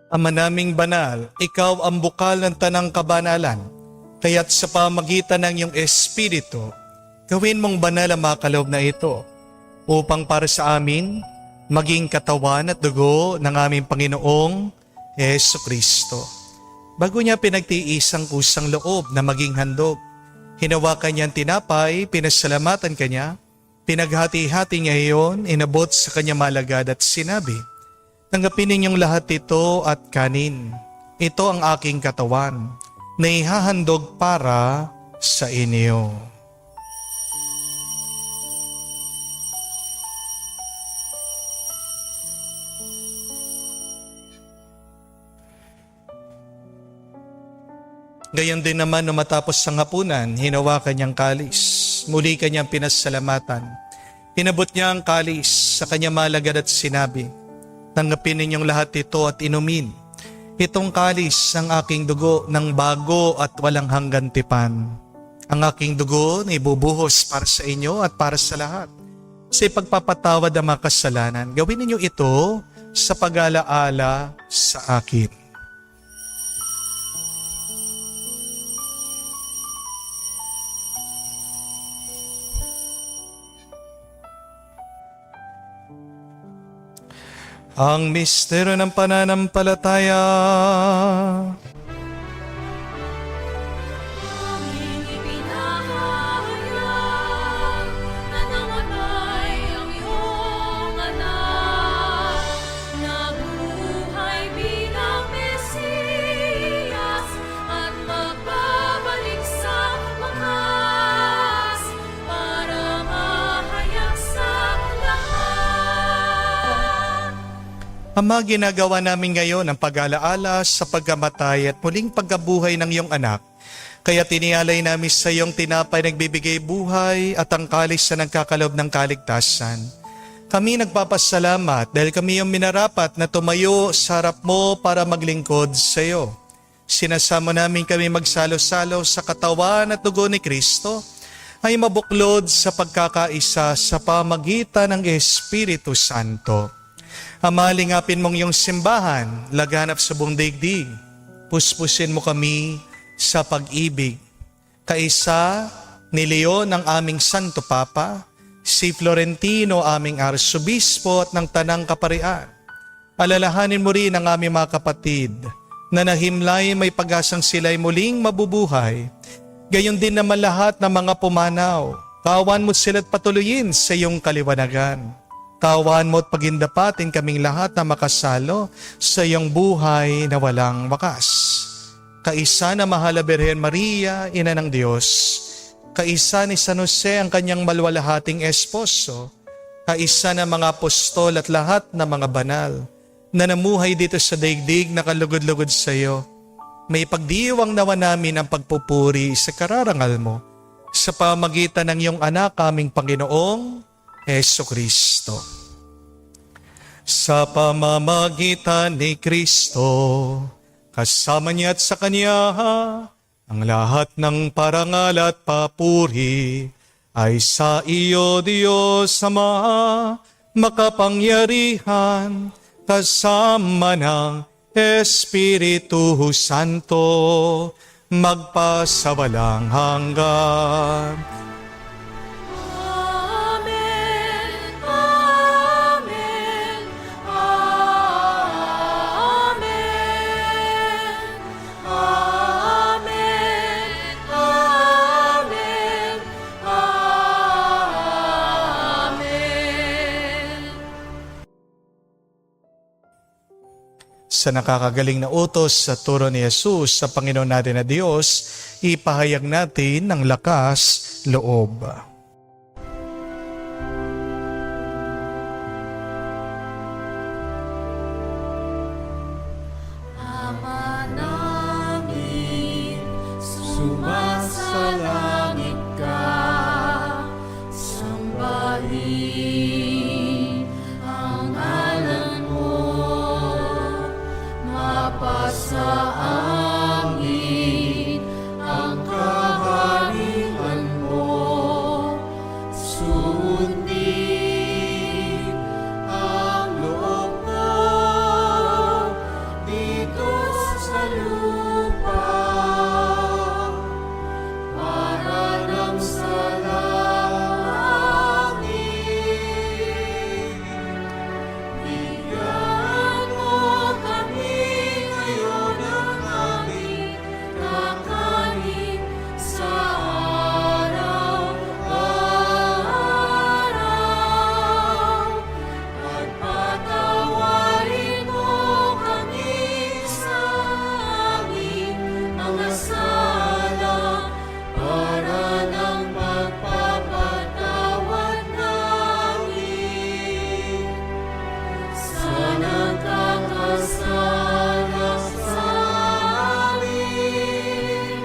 Ama naming banal, ikaw ang bukal ng tanang kabanalan, kaya't sa pamagitan ng iyong Espiritu, gawin mong banal ang mga kaloob na ito, upang para sa amin, maging katawan at dugo ng aming Panginoong Hesu Kristo. Bago niya pinagtiis ang kusang loob na maging handog, hinawakan niya ang tinapay, pinasalamatan kanya, pinaghati-hati niya iyon, inabot sa kanya malagad at sinabi, tanggapin ninyong lahat ito at kanin. Ito ang aking katawan na ihahandog para sa inyo. Gayon din naman nung matapos ang hapunan, hinawakan niyang kalis. Muli kanyang pinasalamatan. Inabot niya ang kalis sa kanya malagad at sinabi, tanggapin ninyong lahat ito at inumin. Itong kalis ang aking dugo ng bago at walang hanggan tipan. Ang aking dugo na ibubuhos para sa inyo at para sa lahat. Sa ipagpapatawad ang mga kasalanan, gawin ninyo ito sa pag-alaala sa akin. Ang misteryo ng pananampalataya. Aming ipinahayag na namatay ang iyong anak, nabuhay bilang Mesiyas at magbabalik sa wakas para mahayag sa lahat. Ama, ginagawa namin ngayon ang pag-alaala sa pagkamatay at muling pagkabuhay ng iyong anak. Kaya tinialay namin sa iyong tinapay nagbibigay buhay at ang kalis na nagkakalob ng kaligtasan. Kami nagpapasalamat dahil kami yung minarapat na tumayo sa harap mo para maglingkod sa iyo. Sinasamo namin kami magsalo-salo sa katawan at dugo ni Kristo ay mabuklod sa pagkakaisa sa pamagitan ng Espiritu Santo. Ama, lingapin mong iyong simbahan, laganap sa buong daigdig. Puspusin mo kami sa pag-ibig. Kaisa ni Leon ang aming Santo Papa, si Florentino aming Arsobispo at ng Tanang Kaparian. Alalahanin mo rin ang aming mga kapatid na nahimlay may pag-asang sila'y muling mabubuhay. Gayon din naman lahat ng mga pumanaw Kaawaan mo sila't patuloyin sa iyong kaliwanagan. Kaawaan mo at pagindapatin kaming lahat na makasalo sa iyong buhay na walang wakas. Kaisa na mahal na Birhen Maria, Ina ng Diyos. Kaisa ni San Jose ang kanyang malwalahating esposo. Kaisa na mga apostol at lahat na mga banal na namuhay dito sa daigdig na kalugod-lugod sa iyo. May pagdiwang nawa namin ang pagpupuri sa kararangal mo sa pamagitan ng iyong anak aming Panginoong Jesucristo. Sa pamamagitan ni Kristo, kasama niya at sa Kanya, ang lahat ng parangal at papuri ay sa iyo, Diyos Ama, makapangyarihan, kasama ng Espiritu Santo, magpasawalang hanggan. Amen, Amen, Amen, Amen, Amen, Amen. Sa nakakagaling na utos sa turo ni Jesus sa Panginoon natin na Diyos, ipahayag natin ng lakas loob. Ama namin, sumasalangit ka, sambahin ang ngalan mo, mapasa amin ang kaharian mo, sundin ang loob mo dito sa lupa para lang sa langit. Bigyan mo kami ngayon ng aming kakanin sa araw-araw at patawarin mo kami sa aming mga sala para ng pagpapatawad namin sa nagkakasala sa amin.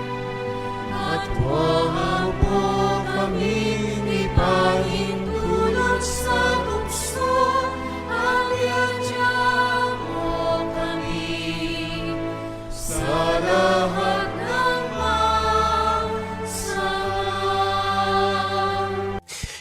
At huwag mo kami ipahintulot sa tukso, aliadya mo kami sa lahat ng masama.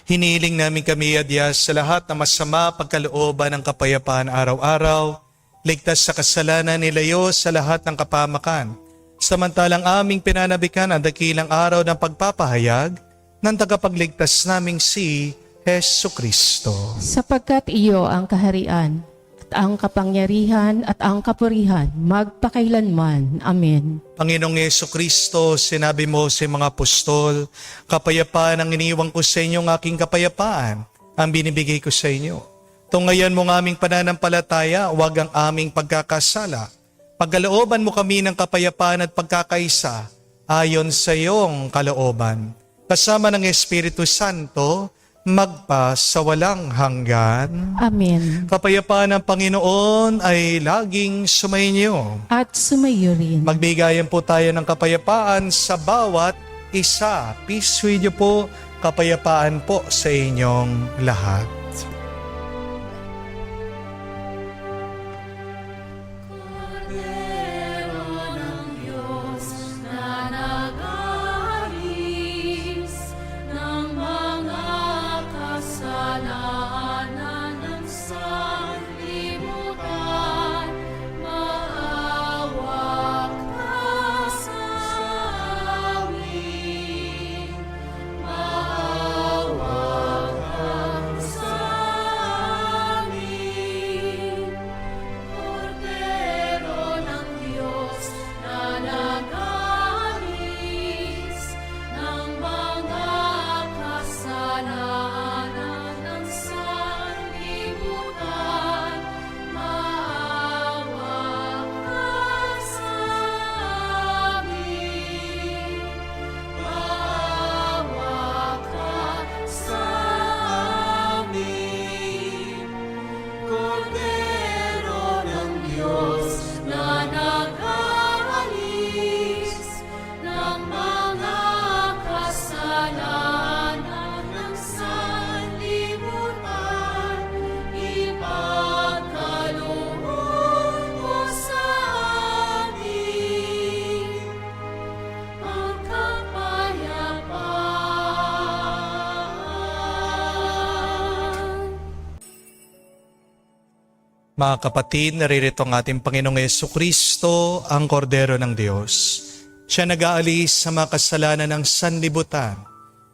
Hinihiling namin kami, Adyas, sa lahat na masama pagkalooban ng kapayapaan araw-araw, ligtas sa kasalanan, nilayo sa lahat ng kapamakan. Samantalang aming pinanabikan ang dakilang araw ng pagpapahayag ng tagapagligtas naming si Jesucristo. Sapagkat iyo ang kaharian, at ang kapangyarihan at ang kapurihan magpakailanman. Amen. Panginoong Jesucristo, sinabi mo sa mga apostol, kapayapaan ang iniwang ko sa inyo, ng aking kapayapaan ang binibigay ko sa inyo. Tungayan mo ng aming pananampalataya, huwag ang aming pagkakasala. Pagkalooban mo kami ng kapayapaan at pagkakaisa ayon sa iyong kalooban. Kasama ng Espiritu Santo, magpa sa walang hanggan. Amen. Kapayapaan ng Panginoon ay laging sumainyo. At sumayo rin. Magbigayan po tayo ng kapayapaan sa bawat isa. Peace with you po, kapayapaan po sa inyong lahat. Kordero ng Diyos na nag-aalis ng mga kasalanan ng sanlibutan, maawa ka sa amin. Maawa ka sa Mga kapatid, naririto ang ating Panginoong Jesucristo, ang Kordero ng Diyos. Siya nag-aalis sa mga kasalanan ng sanlibutan.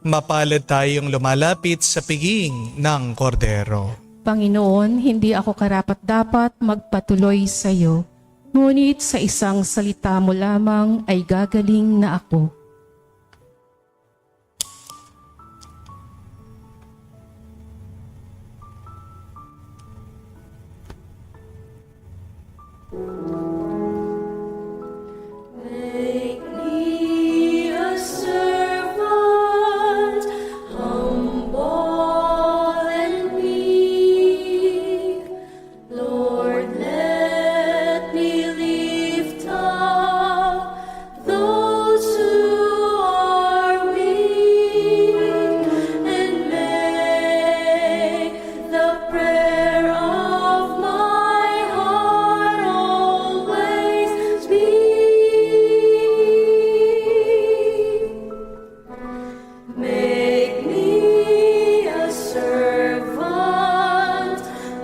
Mapalad tayong lumalapit sa piging ng Kordero. Panginoon, hindi ako karapat-dapat magpatuloy sa iyo, ngunit sa isang salita mo lamang ay gagaling na ako. Make me a servant, humble and meek. Lord, let me lift up those who are weak, and make the prayer of my heart always be. Make me a servant,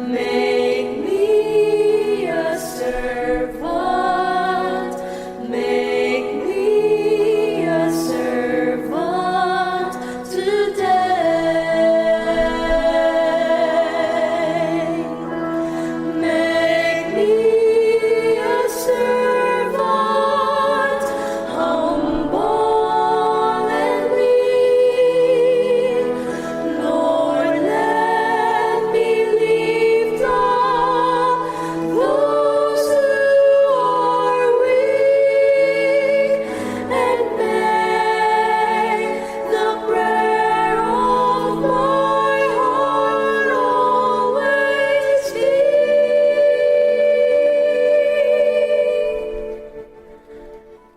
make me a servant, make me a servant today. Make me a servant, humble and weak. Lord, let me lift up those who are weak, and make the prayer of my heart always be.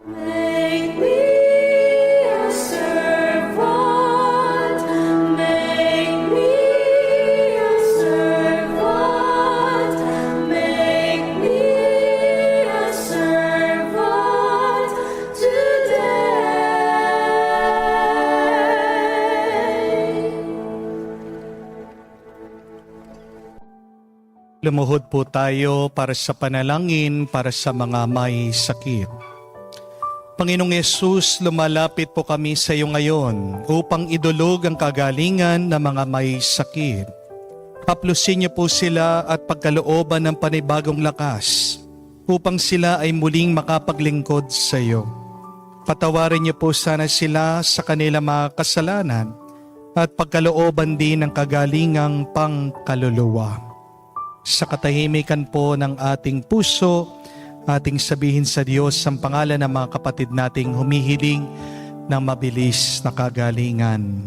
Make me a servant, make me a servant, make me a servant today. Lumuhod po tayo para sa panalangin para sa mga may sakit. Panginoong Yesus, lumalapit po kami sa iyo ngayon upang idulog ang kagalingan ng mga may sakit. Haplusin niyo po sila at pagkalooban ng panibagong lakas upang sila ay muling makapaglingkod sa iyo. Patawarin niyo po sana sila sa kanilang mga kasalanan at pagkalooban din ng kagalingang pangkaluluwa. Sa katahimikan po ng ating puso, ating sabihin sa Diyos ang pangalan ng mga kapatid nating humihiling ng mabilis na kagalingan.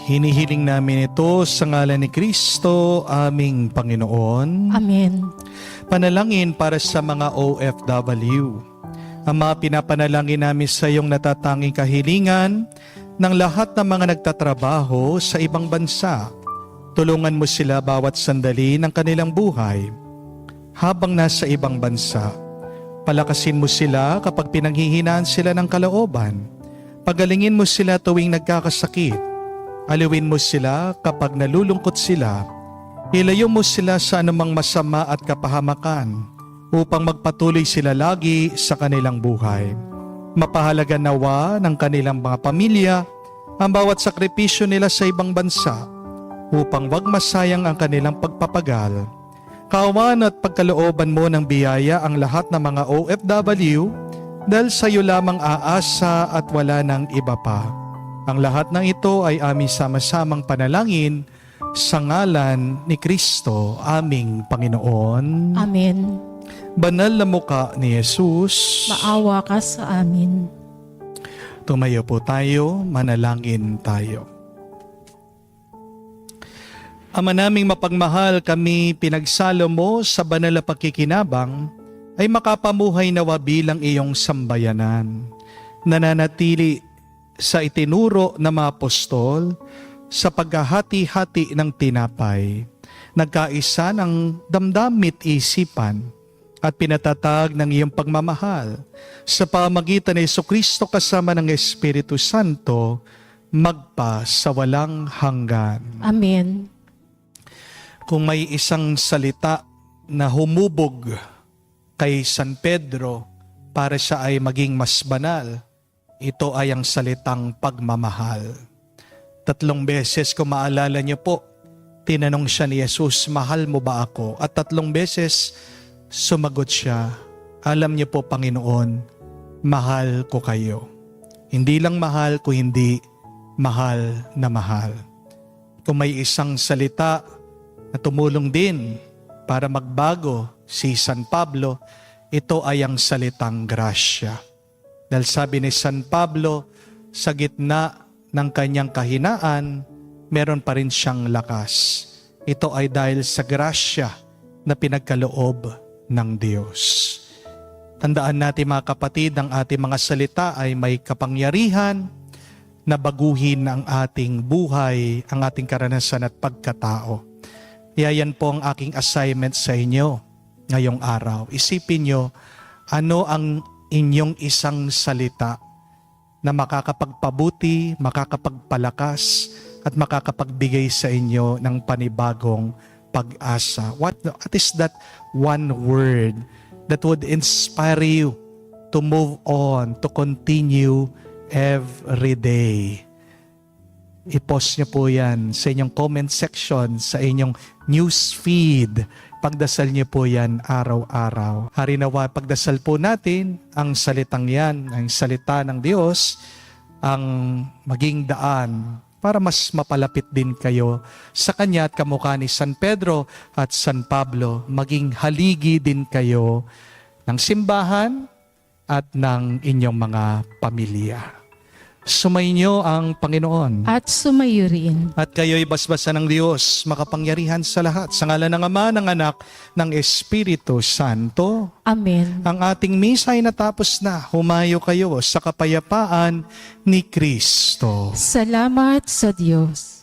Hinihiling namin ito sa ngalan ni Kristo, aming Panginoon. Amen. Panalangin para sa mga OFW. Ang mga pinapanalangin namin sa iyong natatanging kahilingan ng lahat ng mga nagtatrabaho sa ibang bansa. Tulungan mo sila bawat sandali ng kanilang buhay habang nasa ibang bansa. Palakasin mo sila kapag pinanghihinaan sila ng kalooban. Pagalingin mo sila tuwing nagkakasakit. Aliwin mo sila kapag nalulungkot sila. Ilayo mo sila sa anumang masama at kapahamakan upang magpatuloy sila lagi sa kanilang buhay. Mapahalaga nawa ng kanilang mga pamilya ang bawat sakripisyo nila sa ibang bansa upang wag masayang ang kanilang pagpapagal. Kaawaan at pagkalooban mo ng biyaya ang lahat ng mga OFW dahil sa iyo lamang aasa at wala ng iba pa. Ang lahat ng ito ay aming sama-samang panalangin sa ngalan ni Kristo, aming Panginoon. Amen. Banal na mukha ni Jesus. Maawa ka sa amin. Tumayo po tayo, manalangin tayo. Ama naming mapagmahal, kami pinagsalo mo sa banal na pakikinabang ay makapamuhay nawa bilang iyong sambayanan. Nananatili sa itinuro ng mga apostol sa paghahati-hati ng tinapay, nagkaisa ng damdamit isipan at pinatatag ng iyong pagmamahal sa pamagitan ni Jesucristo kasama ng Espiritu Santo magpa sa walang hanggan. Amen. Kung may isang salita na humubog kay San Pedro para siya ay maging mas banal, ito ay ang salitang pagmamahal. 3 beses, kung maalala niyo po, tinanong siya ni Jesus, mahal mo ba ako? At 3 beses, sumagot siya, alam niyo po Panginoon, mahal ko kayo. Hindi lang mahal, kung hindi mahal na mahal. Kung may isang salita na tumulong din para magbago si San Pablo, ito ay ang salitang grasya. Dahil sabi ni San Pablo, sa gitna ng kanyang kahinaan, meron pa rin siyang lakas. Ito ay dahil sa grasya na pinagkaloob ng Diyos. Tandaan natin mga kapatid, ang ating mga salita ay may kapangyarihan na baguhin ang ating buhay, ang ating karanasan at pagkatao. Kaya yan po ang aking assignment sa inyo ngayong araw. Isipin nyo, ano ang inyong isang salita na makakapagpabuti, makakapagpalakas, at makakapagbigay sa inyo ng panibagong pag-asa. What is that one word that would inspire you to move on, to continue every day? I-post niyo po yan sa inyong comment section, sa inyong news feed. Pagdasal niyo po yan araw-araw. Harinawa, pagdasal po natin ang salitang yan, ang salita ng Diyos, ang maging daan para mas mapalapit din kayo sa Kanya at kamukha ni San Pedro at San Pablo. Maging haligi din kayo ng simbahan at ng inyong mga pamilya. Sumainyo ang Panginoon. At sumayo rin. At kayo'y basbasan ng Diyos, makapangyarihan sa lahat. Sa ngalan ng Ama, ng Anak, ng Espiritu Santo. Amen. Ang ating misa ay natapos na. Humayo kayo sa kapayapaan ni Kristo. Salamat sa Diyos.